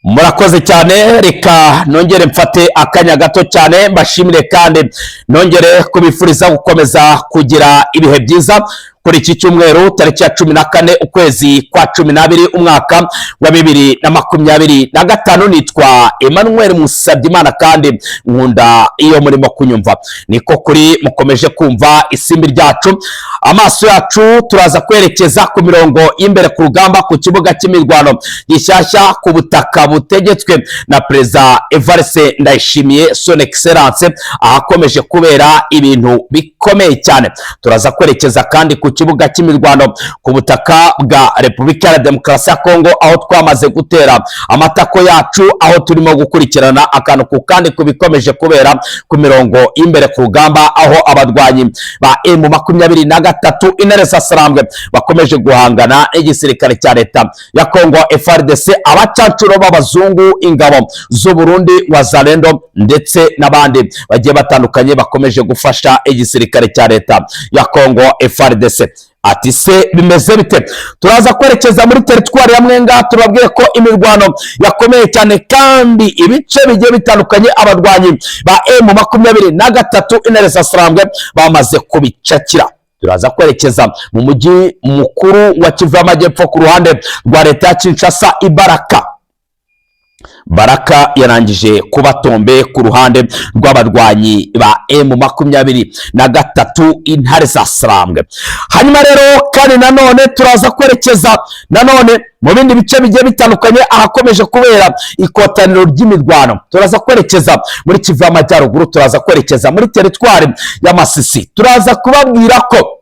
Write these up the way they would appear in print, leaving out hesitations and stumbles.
Murakoze cyane, reka nongere mfate akanya gato cyane mbashimire kandi nongere kubifuriza gukomeza kugira ibihe byiza kuri iki cyumweru tariki ya 14 ukwezi kwa 12 umwaka wa 2025. Nitwa Emmanuel Musabyimana kandi nkunda iyo murimo kunyumva niko kuri mukomeje kumva isimbi ryacu. Amaso yacu turaza kwerekeza ku mirongo imbere ku rugamba ku kibuga cy'imirwano gishyashya ku butaka butegetswe na Perezida Evariste Ndayishimiye Son Excellence, ahakomeje kubera ibintu bikomeye cyane. Turaza kwerekeza kandi ku kibuga cy'imirwano ku butaka bwa Repubulika ya Demokarasi ya Kongo, aho twamaze gutera amatako yacu, aho turimo gukurikirana akantu ku kandi kubikomeje kubera ku mirongo imbere ku rugamba, aho abadwanyi ba M23 intare za Sarambwe bakomeje guhangana n'igisirikare cya leta ya Kongo FARDC, abacancuro b'abazungu, ingabo z'u Burundi, Wazalendo ndetse n'abandi bagiye batandukanye bakomeje gufasha igisirikare cya leta ya Kongo FARDC. Ati se bimeze bite? Turaza kwerekeza muri teritwari ya Mwenga, turabwiye ko imirwano yakomeye cyane kandi ibice bigiye bitandukanye abadwanyi ba M23 intare za Sarambwe bamaze kubicakira. Turaza kwerekeza mu mujyi mukuru wa Kivu y'Amajyepfo ku ruhande rwa leta ya Kinshasa, Baraka yarangije kuba tombe ku ruhande rw'abarwanyi ba M23 intare za Sarambwe. Hanyuma rero kandi nanone turaza kwerekeza nanone mu bindi bice bigiye bitandukanye ahakomeje kubera ikotaniro ry'imirwano. Turaza kwerekeza muri Kivu y'Amajyaruguru, turaza kwerekeza muri teritwari ya Masisi. Turaza kubabwira ko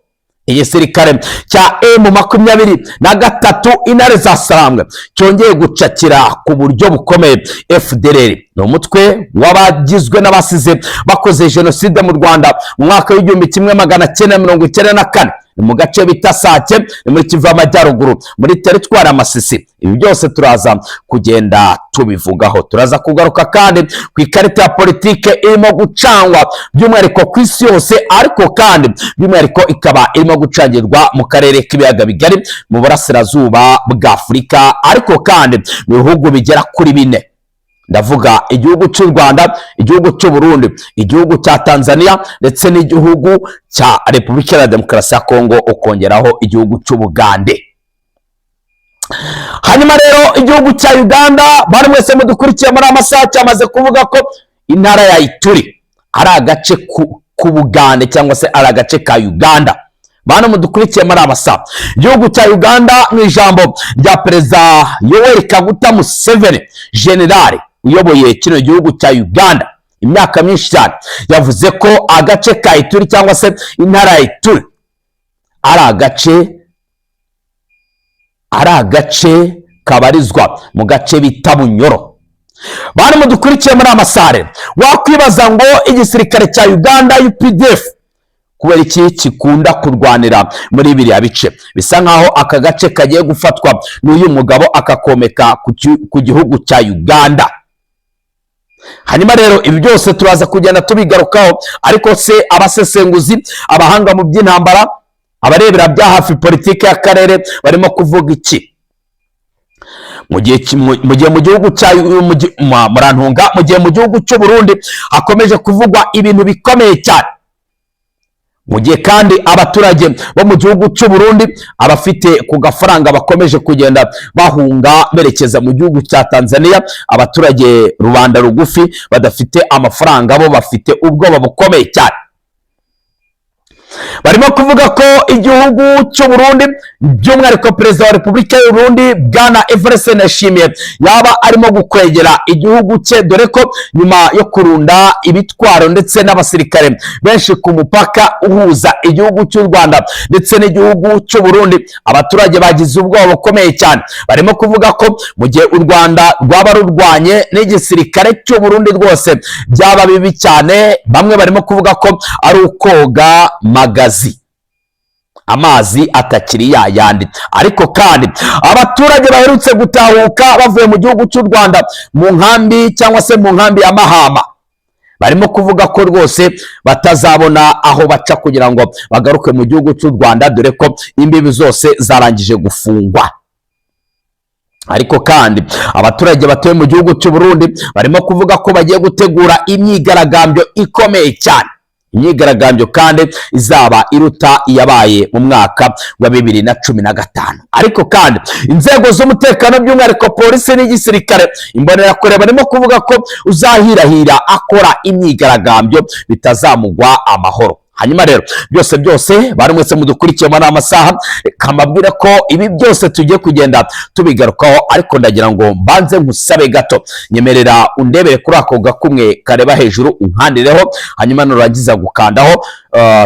igisirikare cya M23 intare za Sarambwe cyongeye gucakira ku buryo bukomeye FDLR. Ni umutwe w'abagizwe n'abasize bakoze jenoside mu Rwanda mu mwaka w'1994 mu gace bita Sake muri Kivu y'Amajyaruguru muri teritwari ya Masisi. Ibi byose turaza kugenda tubivugaho. Turaza kugaruka kandi ku ikarita ya politike irimo gucangwa by'umwihariko ku isi yose, ariko kandi by'umwihariko ikaba irimo gucangirwa mu karere k'ibiyaga bigari mu burasirazuba bwa Afurika, ariko kandi mu bihugu bigera kuri 4. Ndavuga igihugu cy'u Rwanda, igihugu cy'u Burundi, igihugu cya Tanzania ndetse n'igihugu cya Repubulika ya Demokarasi ya Kongo, ukongeraho igihugu cy'u Bugande. Hanyuma rero igihugu cya Uganda, bari mwese mudukurikiye muri amasaha, cyamaze kuvuga ko intara ya Ituri ari agace ku Bugande cyangwa se ari agace ka Uganda. Bana mudukurikiye muri amasaha, igihugu cya Uganda mu ijambo rya Perezida Yoweri Kaguta Museveni, generale uyoboye kino gihugu cya Uganda imyaka myinshi cyane, yavuze ko agace ka Ituri cyangwa se intara ya Ituri ari agace kabarizwa mu gace bita Bunyoro. Bana mudukurikiye muri amasare, wakwibaza ngo igisirikare cya Uganda UPDF kubera iki kikunda kurwanira muri biriya bice? Bisa nkaho aka gace kagiye gufatwa n'uyu mugabo akakomeka ku gihugu cya Uganda. Hanyuma rero ibi byose turaza kugenda tubigarukaho, ariko se abasesenguzi, abahanga mu by'intambara, abarebera bya hafi politike y'akarere barimo kuvuga iki? Mu gihe mu gihugu cya Murantunga, mu gihe mu gihugu cy'u Burundi hakomeje kuvugwa ibintu bikomeye cyane, mu gihe kandi abaturage bo mu gihugu cy'u Burundi abafite ku gafaranga bakomeje kugenda bahunga berekeza mu gihugu cya Tanzania, abaturage rubanda rugufi badafite amafaranga bo bafite ubwoba bukomeye cyane. Barimo kuvuga ko igihugu cy'u Burundi, by'umwihariko Perezida wa Repubulika y'u Burundi Bwana Evariste Ndayishimiye, yaba arimo gukwegera igihugu cye, dore ko nyuma yo kurunda ibitwaro ndetse n'abasirikare benshi ku mupaka uhuza igihugu cy'u Rwanda ndetse n'igihugu cy'u Burundi, abaturage bagize ubwoba bukomeye cyane. Barimo kuvuga ko mu gihe u Rwanda rwaba rurwanye n'igisirikare cy'u Burundi rwose byaba bibi cyane. Bamwe barimo kuvuga ko ari ukoga magazi, amazi atakiri yayandi. Ariko kandi abaturage baherutse gutahuka bavuye mu gihugu cy'u Rwanda mu nkambi cyangwa se mu nkambi ya Mahama, barimo kuvuga ko rwose batazabona aho baca kugira ngo bagaruke mu gihugu cy'u Rwanda, dore ko imbibi zose zarangije gufungwa. ariko kandi abaturage batuye mu gihugu cy'u Burundi barimo kuvuga ko bagiye gutegura imyigaragambyo ikomeye cyane, imyigaragambyo kandi izaba iruta iyabaye mu mwaka wa 2015. ariko kandi inzego z'umutekano by'umwihariko polisi n'igisirikare imbonerakure barimo kuvuga ko uzahirahira akora imyigaragambyo bitazamugwa amahoro. Hanyuma rero byose bari mwese mudukurikiye muri amasaha, kamabwira ko ibi byose tugiye kugenda tubigarukaho, ariko ndagira ngo mbanze nkusabe gato nyemerera undebere kuri ako gakumwe kareba hejuru unkandireho, hanyuma nurangiza gukandaho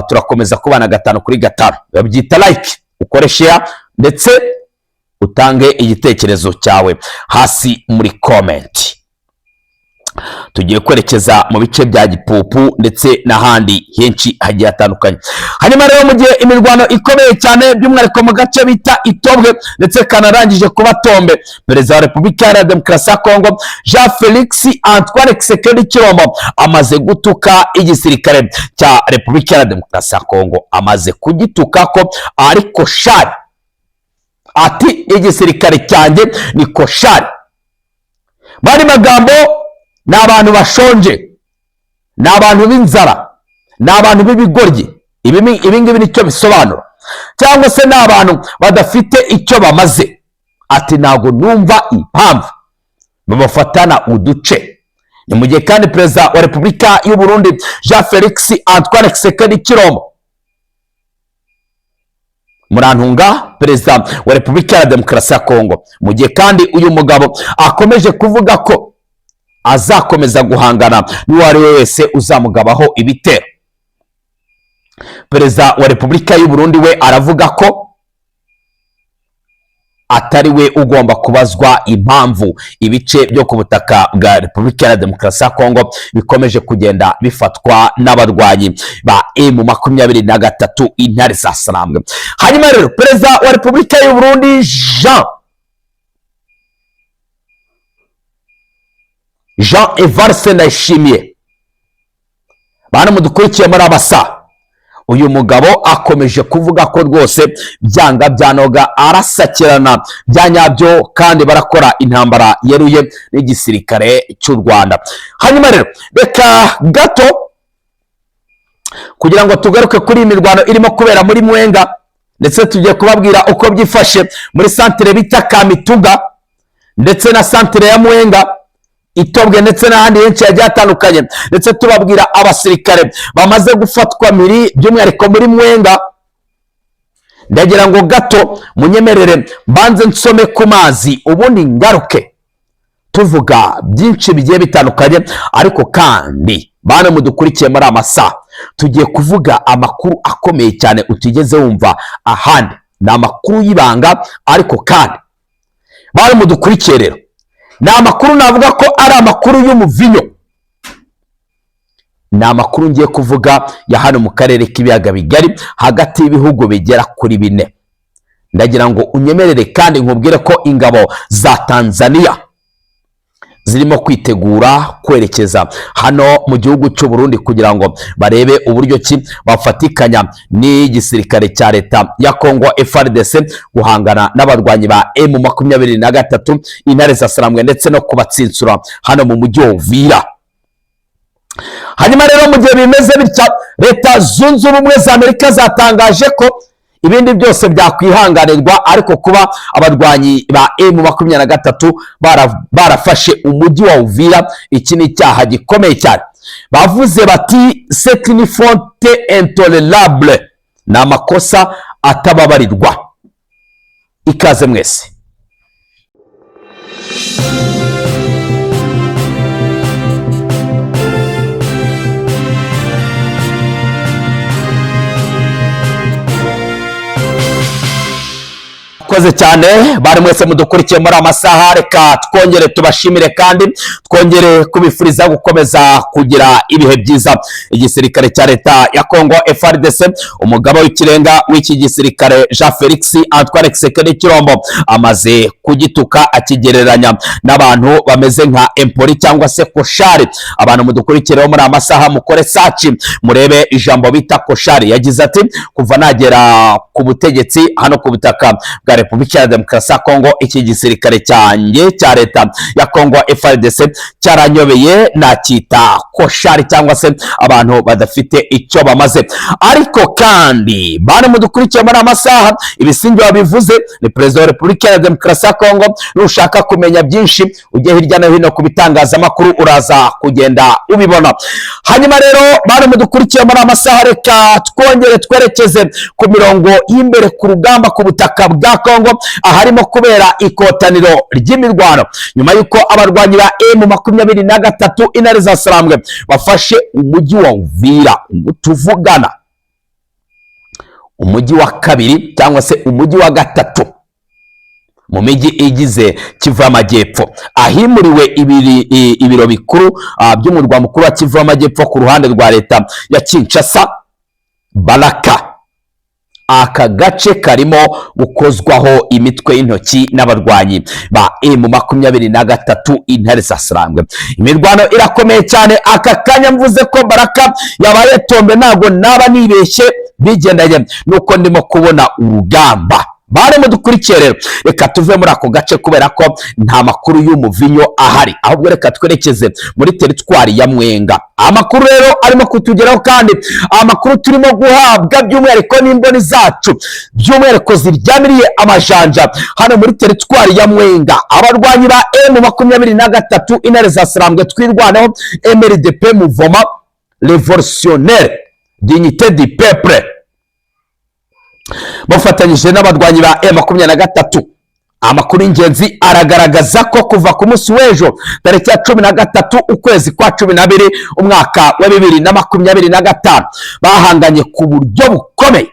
turakomeza kubana 5 kuri 5. babyita like, ukore share ndetse utange igitekerezo cyawe hasi muri comment. Tugiye kwerekeza mu bice bya Gipupu ndetse n'ahandi henshi hagiye hatandukanye. Hanyuma rero mu gihe imirwano ikomeye cyane by'umwihariko mu gace bita Itobwe ndetse kanarangije kuba Tombe, Perezida wa Repubulika ya Demokarasi ya Kongo Jean Felix Antoine Tshisekedi Tshilombo amaze gutuka igisirikare cya Repubulika ya Demokarasi ya Kongo, amaze kugituka ko ari koshari, ati igisirikare cyanjye ni koshari. Bari magambo ni abantu bashonje, ni abantu b'inzara, ni abantu b'ibigoryi. Ibi ngibi nicyo bisobanura, cyangwa se ni abantu badafite icyo bamaze. Ati ntago numva impamvu babafatana uduce. Ni mu gihe kandi Perezida wa Repubulika y'u Burundi Jean Felix Antoine Tshisekedi Tshilombo Murantunga, Perezida wa Repubulika ya Demokarasi ya Kongo, mu gihe kandi uyu mugabo akomeje kuvuga ko azakomeza guhangana n'uwo ari we wese uzamugabaho ibitero. Perezida wa Repubulika y'u Burundi we aravuga ko atari we ugomba kubazwa impamvu ibice byo ku butaka bwa Repubulika ya Demokarasi ya Kongo bikomeje kugenda bifatwa n'abarwanyi ba M23 intare za Sarambwe. Hanyuma rero Perezida wa Repubulika y'u Burundi Jean Evariste Ndayishimiye, bana mudukurikiye muri abasa, uyu mugabo akomeje kuvuga ko rwose byanga byanoga arasakirana byanyabyo kandi barakora intambara yeruye n'igisirikare cy'u Rwanda. Hanyuma rero reka gato kugira ngo tugaruke kuri imirwano irimo kubera muri Mwenga, ndetse tugiye kubabwira uko byifashe muri santere bita Kamituga ndetse na santere ya Mwenga, Itobwe ndetse n'ahandi henshi hagiye hatandukanye, ndetse tubabwira abasirikare bamaze gufatwa miri by'umwihariko muri Mwenga. Ndagira ngo gato munyemerere mbanze nsome ku mazi ubundi ngaruke tuvuga byinshi bigiye bitandukanye, ariko kandi bana mudukurikiye muri amasaha tugiye kuvuga amakuru akomeye cyane utigeze wumva ahandi. Ni amakuru y'ibanga, ariko kandi bana mudukurikiye rero ni amakuru navuga ko ari amakuru y'umuvinyo. Ni amakuru ngiye kuvuga ya hano mu karere k'ibiyaga bigari hagati y'ibihugu bigera kuri 4. Ndagira ngo unyemerere kandi nkubwire ko ingabo za Tanzania zirimo kwitegura kwerekeza hano mu gihugu cy'u Burundi kugira ngo barebe uburyo ki bafatikanya n'igisirikare cya leta ya Kongo FARDC guhangana n'abarwanyi ba M23 intare za Sarambwe ndetse no kubatsinsura hano mu mujyi wa Uvira. Hanyuma rero mu gihe bimeze bitya, Leta Zunze Ubumwe za Amerika zatangaje ko ibindi byose byakwihanganirwa, ariko kuba abarwanyi ba M23 barafashe umujyi wa Uvira, iki ni icyaha gikomeye cyane. Bavuze bati c'est une faute intolérable, ni amakosa atababarirwa. Ikaze mwese. Koze cyane bari mwese mudukurikiye muri amasaha, reka twongere tubashimire kandi twongere kubifuriza gukomeza kugira ibihe byiza. Igisirikare cya leta ya Kongo FARDC, umugabo w'ikirenga w'iki gisirikare Jean Felix Antoine Tshisekedi Tshilombo amaze kugituka akigereranya n'abantu bameze nka empori cyangwa se koshari. Abantu mudukurikireho muri amasaha mukore search murebe ijambo bita koshari. Yagize ati kuva nagera ku butegetsi hano ku butaka bwa Repubulika ya Demokarasi ya Kongo, iki gisirikare cyanjye cya leta ya Kongo FARDC cyaranyobeye, nakita koshari cyangwa se abantu badafite icyo bamaze. Ariko kandi bane mudukurikiye muri amasaha, ibisingi wabivuze, ni Perezida wa Repubulika ya Demokarasi ya Kongo. Nushaka kumenya byinshi ujye hirya no hino ku bitangazamakuru uraza kugenda ubibona. Hanyuma rero bane mudukurikiye muri amasaha, reka twongere twerekeze ku mirongo y'imbere ku rugamba ku butaka bwa Kongo, aharimo kubera ikotaniro ry'imirwano nyuma yuko abarwanyi ba M23 intare za Sarambwe bafashe umujyi wa Uvira. Tuvugana umujyi wa kabiri cyangwa se umujyi wa gatatu mu mijyi igize Kivu y'Amajyepfo, ahimuriwe ibiro bikuru by'umurwa mukuru wa Kivu y'Amajyepfo ku ruhande rwa leta ya Kinshasa, Baraka. Aka gace karimo gukozwaho imitwe y'intoki n'abarwanyi ba M23 intare za Sarambwe. Imirwano irakomeye cyane aka kanya, mvuze ko Baraka yabaye tombe ntabwo naba nibeshye, bigendanye nuko ndimo kubona urugamba. Bare mudukurikiye rero, reka tuve muri ako gace kubera ko nta makuru y'umuvinyo ahari, ahubwo reka twerekeze muri teritwari ya Mwenga. Amakuru rero arimo kutugeraho, kandi amakuru turimo guhabwa by'umwihariko n'imboni zacu by'umwihariko ziryamiriye amajanja hano muri teritwari ya Mwenga. Abarwanyi ba M23 intare za Sarambwe twirwanaho, MRDP Mouvement Révolutionnaire d'Unité du Peuple, bafatanyije n'abarwanyi ba M23. Amakuru y'ingenzi aragaragaza ko kuva ku munsi w'ejo tariki ya 13 ukwezi kwa 12 umwaka wa 2025 bahanganye ku buryo bukomeye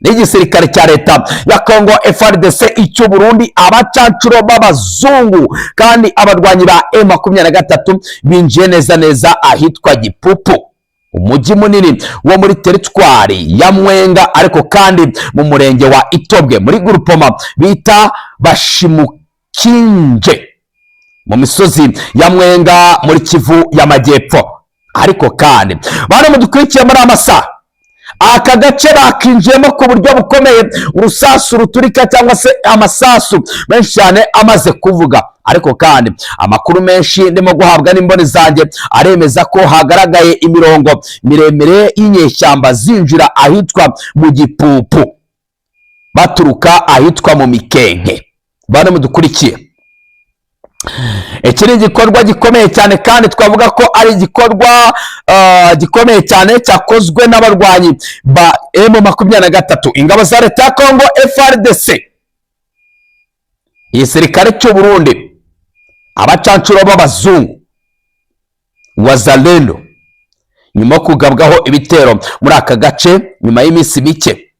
n'igisirikare cya leta ya Kongo FARDC, icyo Burundi, abacancuro b'abazungu. Kandi abarwanyi ba M23 binjiye neza ahitwa Gipupu, umujyi munini wo muri teritwari ya Mwenga, ariko kandi mu murenge wa Itobwe muri groupement bita Bashimukinje mu misozi ya Mwenga muri Kivu y'Amajyepfo. Ariko kandi bane mudukurikiye muri amasaha, aka gace bakinjiyemo ku buryo bukomeye, urusasu ruturika cyangwa se amasasu menshi cyane amaze kuvuga. Ariko kandi amakuru menshi ndimo guhabwa n'imboni zanjye aremeza ko hagaragaye imirongo miremire y'inyeshyamba zinjira ahitwa mu Gipupu baturuka ahitwa mu Mikenke. Bane mudukurikiye, iki ni igikorwa gikomeye cyane, kandi twavuga ko ari igikorwa gikomeye cyane cyakozwe n'abarwanyi ba M23, ingabo za leta ya Kongo FARDC, igisirikare cy'u Burundi, abacancuro b'abazungu Wazalendo, nyuma kugabwaho ibitero muri aka gace nyuma y'iminsi mike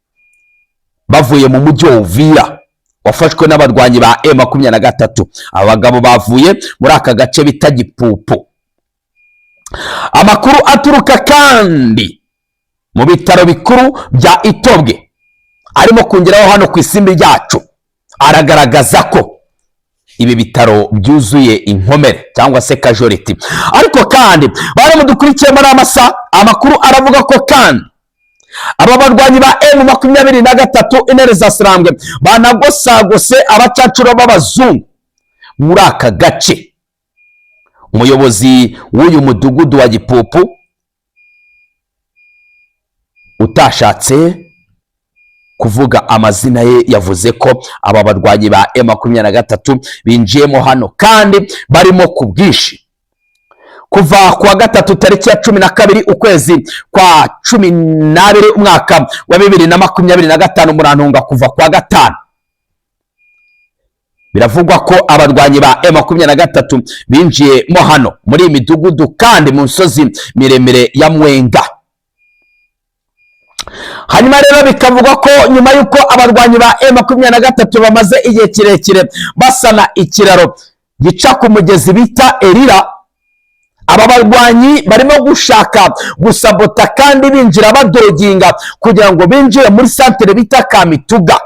bavuye mu mujyi wa Uvira wafashwe n'abarwanyi ba M23. Abagabo bavuye muri aka gace bita Gipupu. Amakuru aturuka kandi mu bitaro bikuru bya Itobwe arimo kongeraho hano ku isimbi ryacu aragaragaza ko ibi bitaro byuzuye inkomere cyangwa se casualty. Ariko kandi bari mudukurikiye muri amasa, amakuru aravuga ko kandi aba barwanyi ba M23 intare za Sarambwe banagosagose abacacuro b'abazungu muri aka gace. Umuyobozi w'uyu mudugudu wa Gipupu utashatse kuvuga amazina ye yavuze ko aba barwanyi ba M23 binjiyemo hano kandi barimo ku bwinshi. Kuva kwa gatatu tariki ya 12 ukwezi kwa 12 umwaka wa 2025 murantunga kuva kwa gatanu, biravugwa ko abarwanyi ba M23 binjiye mo hano muri imidugudu kandi mu nsozi miremire ya Mwenga. Hanyuma rero bikavugwa ko nyuma yuko abarwanyi ba M23 bamaze igihe kirekire basana ikiraro gica ku mugezi bita Erira, aba barwanyi barimo gushaka gusabota kandi binjira badoginga kugira ngo binjire muri santere bita Kamituga.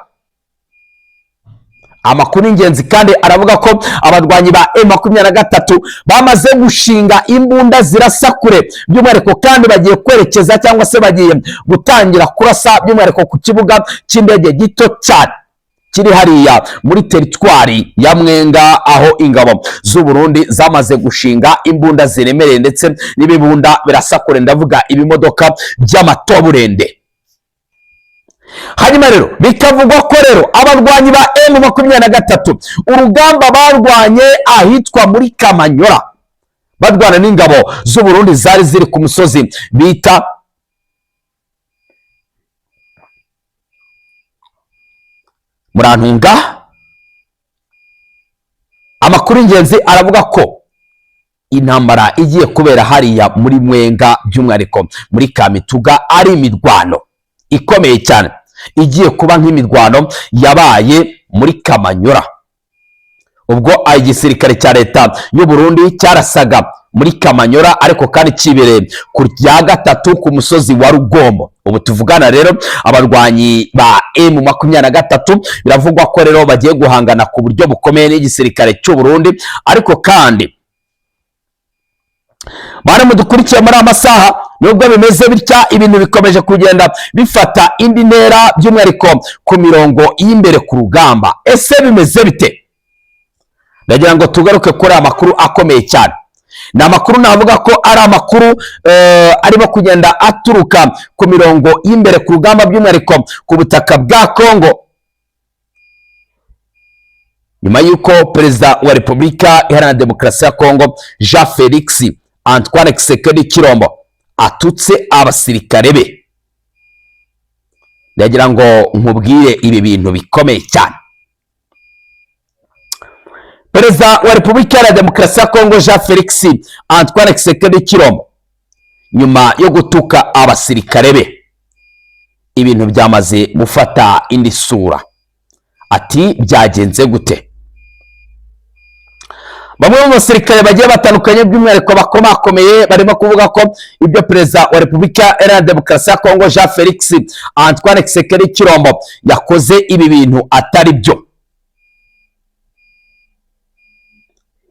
Amakuru ingenzi kandi aravuga ko abarwanyi ba M23 bamaze gushinga imbunda zirasakure by'umwihariko kandi bagiye kwerekeza cyangwa se bagiye gutangira kurasa by'umwihariko ku kibuga cy'indege gito cyane kiri hariya muri teritwari ya Mwenga, aho ingabo z'u Burundi zamaze gushinga imbunda ziremereye ndetse n'ibibunda birasakure, ndavuga ibimodoka by'amatoburende. Hanyuma rero bikavugwa ko rero abarwanyi ba M23 urugamba barwanye ahitwa muri Kamanyora barwana n'ingabo z'u Burundi zari ziri ku musozi bita Murantunga. Amakuru y'ingenzi aravuga ko intambara igiye kubera hariya muri Mwenga, by'umwihariko muri Kamituga, ari imirwano ikomeye cyane igiye kuba nk'imirwano yabaye muri Kamanyora, ubwo igisirikare cya leta y'u Burundi cyarasaga muri Kamanyora, ariko kandi kibereye ku rya gatatu ku musozi wa Rugombo. Ubu tuvugana rero abarwanyi ba M23 biravugwa ko rero bagiye guhangana ku buryo bukomeye n'igisirikare cy'u Burundi, ariko kandi bari mudukurikiye muri amasaha nubwo bimeze bitya, ibintu bikomeje kugenda bifata indi ntera, by'umwihariko ku mirongo y'imbere ku rugamba. Ese bimeze bite? Ndagira ngo tugaruke kuri amakuru akomeye cyane. Ni amakuru navuga ko ari amakuru arimo kugenda aturuka ku mirongo y'imbere ku rugamba, by'umwihariko ku butaka bwa Kongo, nyuma y'uko perezida wa Repubulika Iharanira Demokarasi ya Kongo Jean Felix Antoine Tshisekedi Tshilombo atutse abasirikare be. Ndagira ngo nkubwire ibi bintu bikomeye cyane. Perezida wa Repubulika Iharanira Demokarasi ya Kongo Jean Felix Antoine Tshisekedi Tshilombo, nyuma yo gutuka abasirikare be, ibintu byamaze gufata indi sura. Ati byagenze gute? Bamwe mu basirikare bagiye batandukanye, by'umwihariko bakomakomeye, barimo kuvuga ko ibyo perezida wa Repubulika Iharanira Demokarasi ya Kongo Jean Felix Antoine Tshisekedi Tshilombo yakoze ibi bintu atari byo.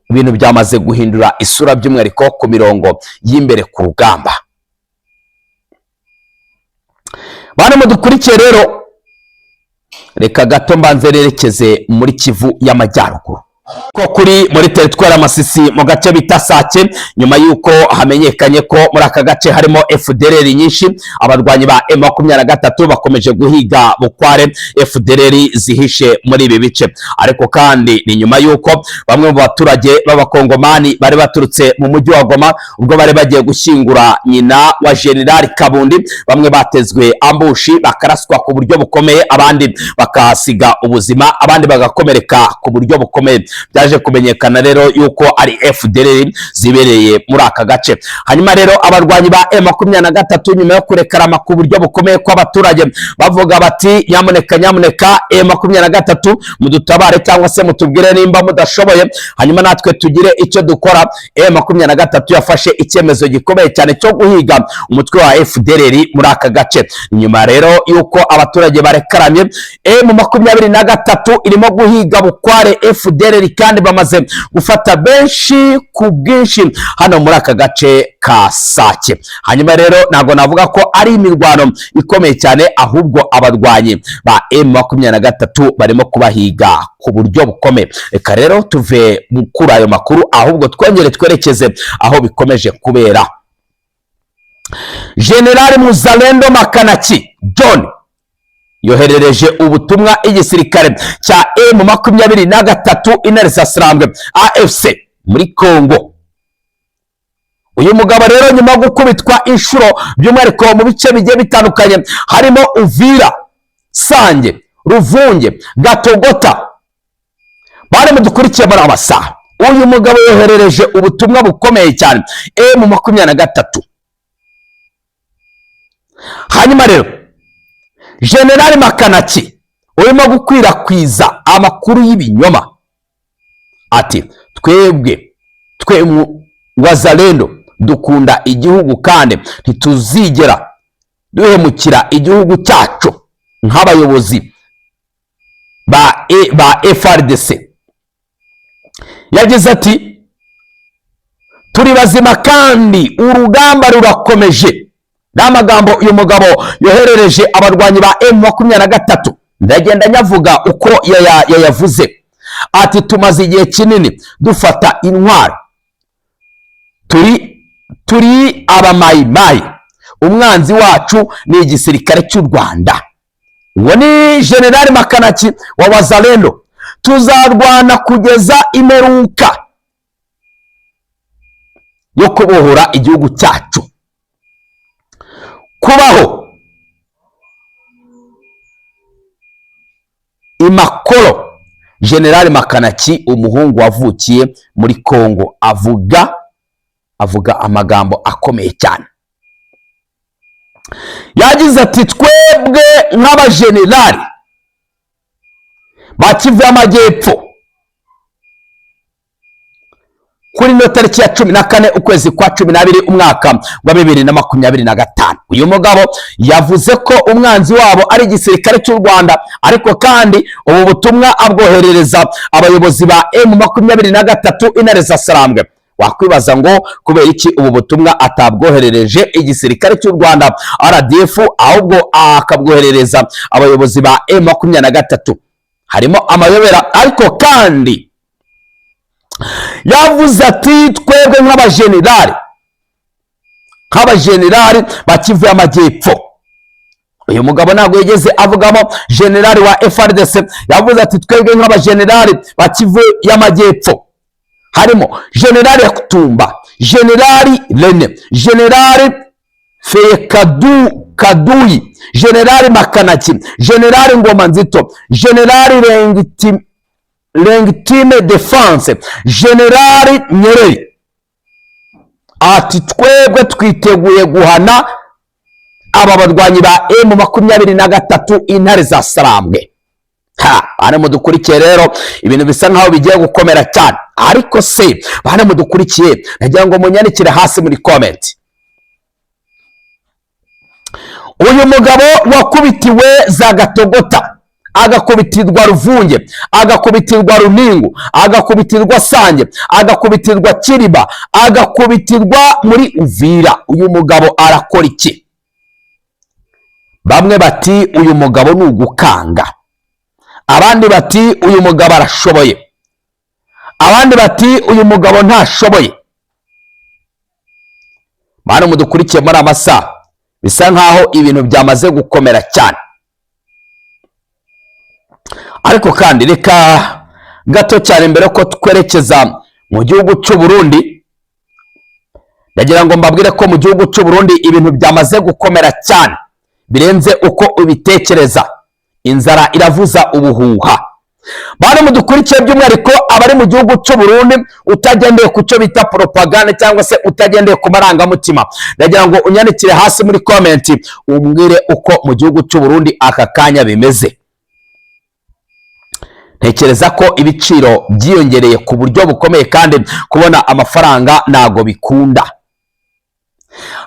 Ibintu byamaze guhindura isura, by'umwihariko ku mirongo y'imbere ku rugamba. Bane mudukurikiye rero, reka gato mbanze nerekeze muri Kivu y'Amajyaruguru, ko kuri muri teritwari Masisi mu gace bita Sake, nyuma y'uko hamenyekanye ko muri aka gace harimo FDLR nyinshi. Abarwanyi ba M23 bakomeje guhiga bukware FDLR zihishe muri ibi bice, ariko kandi ni nyuma y'uko bamwe mu baturage b'abakongomani bari baturutse mu mujyi wa Goma, ubwo bari bagiye gushyingura nyina wa General Kabundi, bamwe batezwe ambushi bakaraswa ku buryo bukomeye, abandi bakahasiga ubuzima, abandi bagakomereka ku buryo bukomeye. Byaje kumenyekana rero yuko ari FDLR zibereye muri aka gace. Hanyuma rero abarwanyi ba M23 nyuma yo kurekarama ku buryo bukomeye kw'abaturage, bavuga bati nyamuneka M23 mudutabare cyangwa se mutubwire nimba mudashoboye, hanyuma natwe tugire icyo dukora. M23 yafashe icyemezo gikomeye cyane cyo guhiga umutwe wa FDLR muri aka gace. Nyuma rero yuko abaturage barekaramye, M23 irimo guhiga bukware FDLR, kandi bamaze gufata benshi ku bwinshi hano muri aka gace ka Sake. Hanyuma rero ntabwo navuga ko ari imirwano ikomeye cyane, ahubwo abarwanyi ba M23 barimo kubahiga ku buryo bukomeye. Reka rero tuve kuri ayo makuru, ahubwo twongere twerekeze aho bikomeje kubera. General Muzalendo Makanaki John yoherereje ubutumwa igisirikare cya M23 Intare za Sarambwe AFC muri Kongo. Uyu mugabo rero nyuma yo gukubitwa inshuro, by'umwihariko mu bice bigiye bitandukanye harimo Uvira, Sange, Ruvunge, Gatogota, bari mudukurikiye muri amasaha, uyu mugabo yoherereje ubutumwa bukomeye cyane M23. Hanyuma rero General Makanaki urimo gukwirakwiza amakuru y'ibinyoma, ati twebwe wazalendo dukunda igihugu kandi ntituzigera duhemukira igihugu cyacu nk'abayobozi ba FRDC. Yagize ati turi bazima kandi urugamba rurakomeje. N'amagambo uyu mugabo yoherereje abarwanyi ba M23 ndagenda nyavuga uko yayavuze. Ati tumaze igihe kinini dufata intwari, turi abamayimayi, umwanzi wacu ni igisirikare cy'u Rwanda. Uwo ni General Makanaki wa Wazalendo. Tuzarwana kugeza imperuka yo kubohora igihugu cyacu. Kubaho imakoro. General Makanaki, umuhungu wavukiye muri Kongo, avuga amagambo akomeye cyane. Yagize ati twebwe nk'abajenerali ba Kivu y'Amajyepfo kuri no tariki ya 14 ukwezi kwa 12 umwaka wa 2025, uyu mugabo yavuze ko umwanzi wabo ari igisirikare cy'u Rwanda, ariko kandi ubu butumwa abwoherereza abayobozi ba M23 Intare za Sarambwe. Wakwibaza ngo kubera iki ubu butumwa atabwoherereje igisirikare cy'u Rwanda RDF, ahubwo akabwoherereza abayobozi ba M23? Harimo amayobera. Ariko kandi yavuze ati twebwe nk'abajenerali ba Kivu y'Amajyepfo. Uyu mugabo ntabwo yigeze avugamo generali wa FARDC. Yavuze ati twebwe nk'abajenerali ba Kivu y'Amajyepfo harimo Generali Yakutumba, Generali Rene, Generali Kaduyi, Generali Makanaki, Generali Ngoma Nzito, Generali Lengitime Defense, Generali Nyerere. Ati twebwe twiteguye guhana aba barwanyi ba M23 Intare za Sarambwe. Bane mudukurikiye rero ibintu bisa nkaho bigiye gukomera cyane. Ariko se bane mudukurikiye, nagira ngo munyandikire hasi muri comment. Uyu mugabo wakubitiwe za Gatogota, agakubitirwa Ruvunge, agakubitirwa Runingu, agakubitirwa Sange, agakubitirwa Kiriba, agakubitirwa muri Uvira, uyu mugabo arakora iki? Bamwe bati uyu mugabo ni ugukanga, abandi bati uyu mugabo arashoboye, abandi bati uyu mugabo ntashoboye. Bane mudukurikiye muri amasaha bisa nkaho ibintu byamaze gukomera cyane. Ariko kandi reka gato cyane mbere ko twerekeza mu gihugu cy'u Burundi, ndagira ngo mbabwire ko mu gihugu cy'u Burundi ibintu byamaze gukomera cyane birenze uko ubitekereza. Inzara iravuza ubuhuha. Bane mudukurikiye by'umwihariko abari mu gihugu cy'u Burundi, utagendeye ku cyo bita propaganda cyangwa se utagendeye ku marangamutima, ndagira ngo unyandikire hasi muri comment umbwire uko mu gihugu cy'u Burundi aka kanya bimeze. Ntekereza ko ibiciro byiyongereye ku buryo bukomeye kandi kubona amafaranga nago bikunda.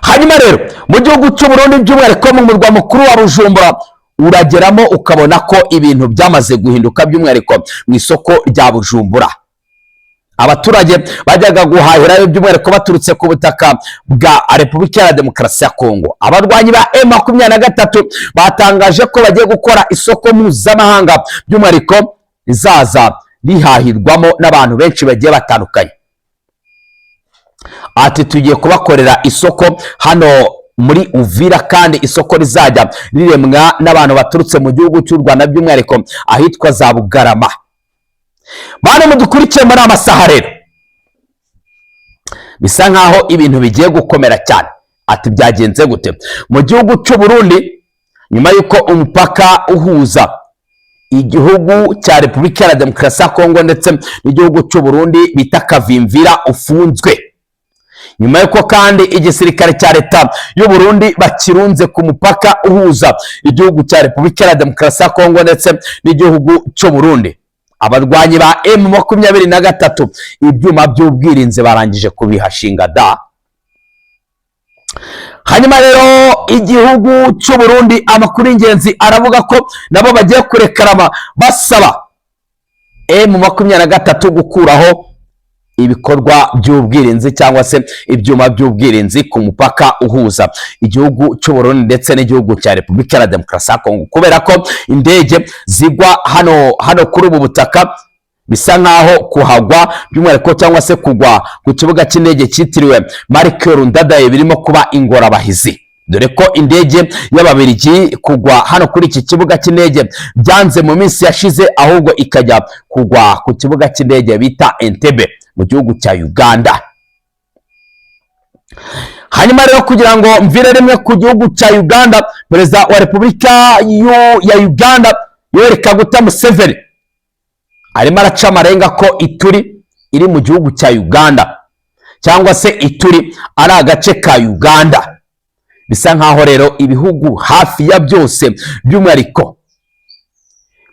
Hanyuma rero mu gihugu cy'u Burundi by'umwihariko mu murwa mukuru wa Bujumbura urageramo ukabona ko ibintu byamaze guhinduka, by'umwihariko mu isoko rya Bujumbura. Abaturage bajyaga guhahirayo by'umwihariko baturutse ku butaka bwa Repubulika ya Demokarasi ya Kongo. Abarwanyi ba M23 batangaje ko bagiye gukora isoko mpuzamahanga by'umwihariko rizaza rihahirwamo n'abantu benshi bagiye batandukanye. Ati tugiye kubakorera isoko hano muri Uvira, kandi isoko rizajya riremwa n'abantu baturutse mu gihugu cy'u Rwanda by'umwihariko ahitwa za Bugarama. Bane mudukurikiye muri amasaha rero bisa nkaho ibintu bigiye gukomera cyane. Ati byagenze gute? Mu gihugu cy'u Burundi, nyuma yuko umupaka uhuza igihugu cya Repubulika ya Demokarasi ya Kongo ndetse n'igihugu cy'u Burundi bita Kavimvira ufunzwe, nyuma yuko kandi igisirikare cya leta y'u Burundi bakirunze ku mupaka uhuza igihugu cya Repubulika ya Demokarasi ya Kongo ndetse n'igihugu cy'u Burundi, abarwanyi ba M23 ibyuma by'ubwirinzi barangije kubihashinga da. Hanyuma rero igihugu cy'u Burundi, amakuru y'ingenzi aravuga ko nabo bagiye kurekarama basaba M23 gukuraho ibikorwa by'ubwirinzi cyangwa se ibyuma by'ubwirinzi ku mupaka uhuza igihugu cy'u Burundi ndetse n'igihugu cya Repubulika ya Demokarasi ya Kongo, kubera ko indege zigwa hano kuri ubu butaka bisa nkaho kuhagwa by'umwihariko cyangwa se kugwa ku kibuga cy'indege cyitiriwe Melchior Ndadaye birimo kuba ingorabahizi, dore ko indege y'Ababiligi kugwa hano kuri iki kibuga cy'indege byanze mu minsi yashize, ahubwo ikajya kugwa ku kibuga cy'indege bita Entebbe mu gihugu cya Uganda. Hanyuma rero kugira ngo mvire rimwe ku gihugu cya Uganda, perezida wa Repubulika ya Uganda Yoweri Kaguta Museveni arimo araca amarenga ko Ituri iri mu gihugu cya Uganda cyangwa se Ituri ari agace ka Uganda. Bisa nkaho rero ibihugu hafi ya byose by'umwihariko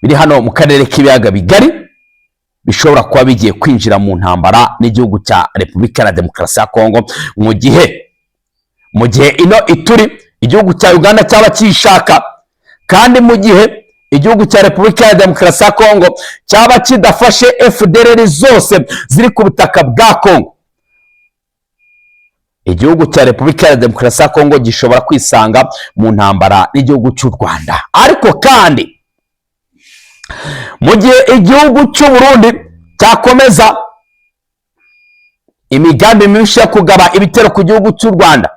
biri hano mu karere k'ibiyaga bigari bishobora kuba bigiye kwinjira mu ntambara n'igihugu cya Repubulika ya Demokarasi ya Kongo, mu gihe ino Ituri igihugu cya Uganda cyaba kiyishaka, kandi mu gihe igihugu cya Repubulika ya Demokarasi ya Kongo cyaba kidafashe FDLR zose ziri ku butaka bwa Kongo, igihugu cya Repubulika ya Demokarasi ya Kongo gishobora kwisanga mu ntambara n'igihugu cy'u Rwanda. Ariko kandi mu gihe igihugu cy'u Burundi cyakomeza imigambi myinshi yo kugaba ibitero ku gihugu cy'u Rwanda,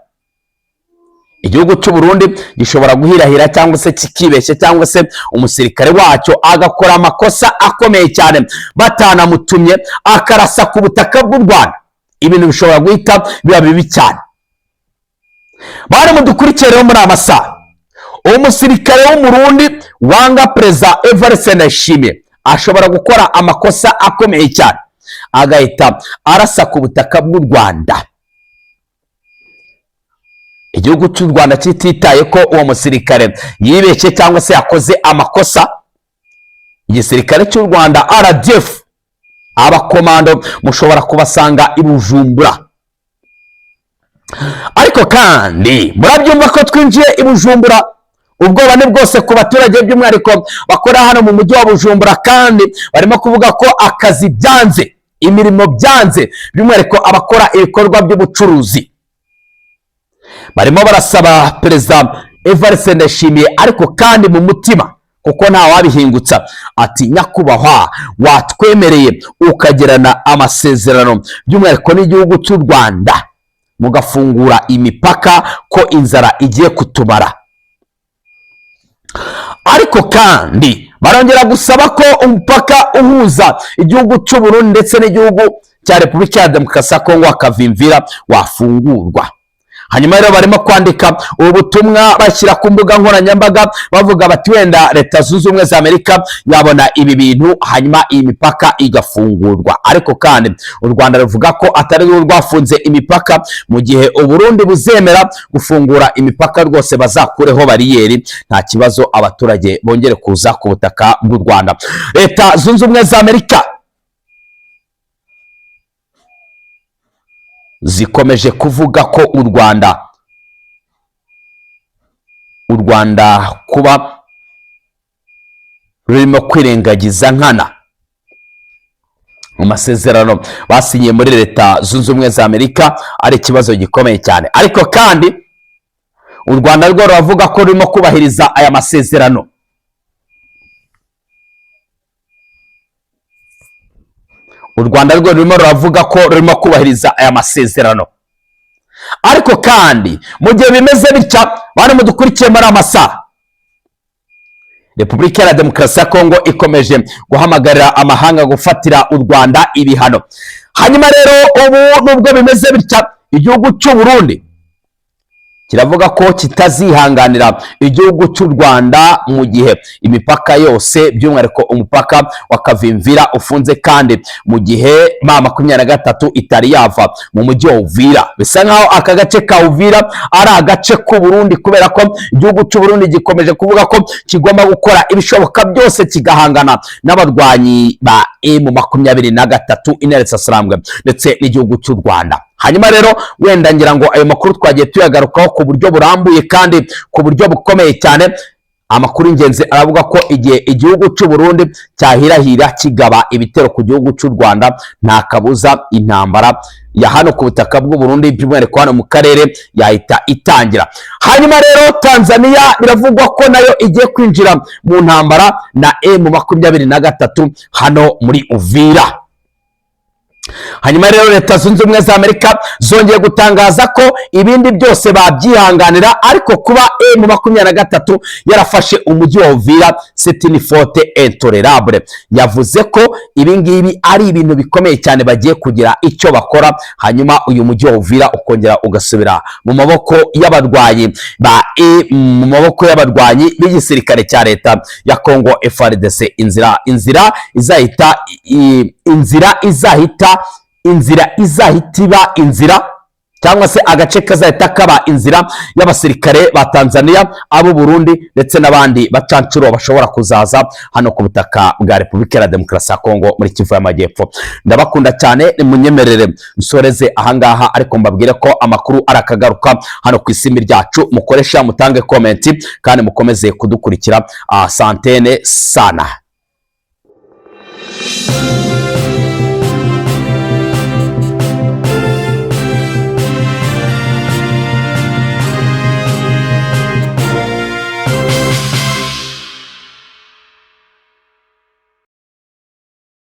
igihugu cy'u Burundi gishobora guhirahira cyangwa se kikibeshya cyangwa se umusirikare wacyo agakora amakosa akomeye cyane batanamutumye akarasa ku butaka bw'u Rwanda. Ibintu bishobora guhita biba bibi cyane. Bari mudukurikiye rero muri amasaha, umusirikare w'umurundi wanga perezida Evariste Ndayishimiye ashobora gukora amakosa akomeye cyane agahita arasa ku butaka bw'u Rwanda. Igihugu cy'u Rwanda kititaye ko uwo musirikare yibeshye cyangwa se yakoze amakosa, igisirikare cy'u Rwanda RDF abakomando mushobora kubasanga i Bujumbura. Ariko kandi murabyumva ko twinjiye i Bujumbura, ubwoba ni bwose ku baturage by'umwihariko bakora hano mu mujyi wa Bujumbura, kandi barimo kuvuga ko akazi byanze, imirimo byanze, by'umwihariko abakora ibikorwa by'ubucuruzi. Barimo barasaba perezida Evariste Ndayishimiye, ariko kandi mu mutima, kuko nta wabihingutsa, ati nyakubahwa watwemereye ukagirana amasezerano by'umwihariko n'igihugu cy'u Rwanda mugafungura imipaka ko inzara igiye kutumara. Ariko kandi barongera gusaba ko umupaka uhuza igihugu cy'u Burundi ndetse n'igihugu cya Repubulika ya Demokarasi ya Kongo akavimvira wafungurwa. Hanyuma rero barimo kwandika ubutumwa bashyira ku mbuga nkoranyambaga bavuga bati wenda Leta Zunze Ubumwe za Amerika yabona ibi bintu hanyuma iyi mipaka igafungurwa. Ariko kandi u Rwanda ruvuga ko atari rwo rwafunze imipaka, mu gihe u Burundi buzemera gufungura imipaka rwose bazakureho bariyeri, nta kibazo abaturage bongere kuza ku butaka bw'u Rwanda. Leta Zunze Ubumwe za Amerika zikomeje kuvuga ko u Rwanda kuba rurimo kwirengagiza nkana mu masezerano basinyiye muri Leta Zunze Ubumwe za Amerika ari ikibazo gikomeye cyane. Ariko kandi u Rwanda rwo ruravuga ko rurimo kubahiriza aya masezerano. U Rwanda rwo rurimo ruravuga ko rurimo kubahiriza aya masezerano. Ariko kandi mu gihe bimeze bitya, bari mudukurikiye muri amasaha, Repubulika ya Demokarasi ya Kongo ikomeje guhamagarira amahanga gufatira u Rwanda ibihano. Hanyuma rero ubu nubwo bimeze bitya, igihugu cy'u Burundi kiravuga ko kitazihanganira igihugu cy'u Rwanda mu gihe imipaka yose by'umwihariko umupaka wa Kavimvira ufunze, kandi mu gihe M23 itari yava mu mujyi wa Uvira. Bisa nkaho aka gace ka Uvira ari agace ku Burundi, kubera ko igihugu cy'u Burundi gikomeje kuvuga ko kigomba gukora ibishoboka byose kigahangana n'abarwanyi ba M23 Intare Sarambwe ndetse n'igihugu cy'u Rwanda. Hanyuma rero wenda ngira ngo ayo makuru twagiye tuyagarukaho ku buryo burambuye kandi ku buryo bukomeye cyane, amakuru ingenzi aravuga ko igihe igihugu cy'u Burundi cyahirahira kigaba ibitero ku gihugu cy'u Rwanda nta kabuza intambara ya hano ku butaka bw'u Burundi by'umwihariko hano mu karere yahita itangira. Hanyuma rero Tanzania biravugwa ko nayo igiye kwinjira mu ntambara na M23 hano muri Uvira. Hanyuma rero Leta Zunze Ubumwe za Amerika zongeye gutangaza ko ibindi byose babyihanganira, ariko kuba M23 yarafashe umujyi wa Uvira c'est une faute intolérable. Yavuze ko ibi ngibi ari ibintu bikomeye cyane bagiye kugira icyo bakora, hanyuma uyu mujyi wa Uvira ukongera ugasubira mu maboko y'abarwanyi mu maboko y'abarwanyi b'igisirikare cya leta ya Congo FARDC. Inzira izahita iba inzira cyangwa se agace kazahita kaba inzira y'abasirikare ba Tanzania, abo Burundi ndetse n'abandi bacancuro bashobora kuzaza hano ku butaka bwa Repubulika ya Demokarasi ya Kongo muri Kivu y'Amajyepfo. Ndabakunda cyane, munyemerere nsoreze ahangaha, ariko mbabwire ko amakuru arakagaruka hano ku isimi ryacu. Mukoresha, mutange comment kandi mukomeze kudukurikira. Santene sana.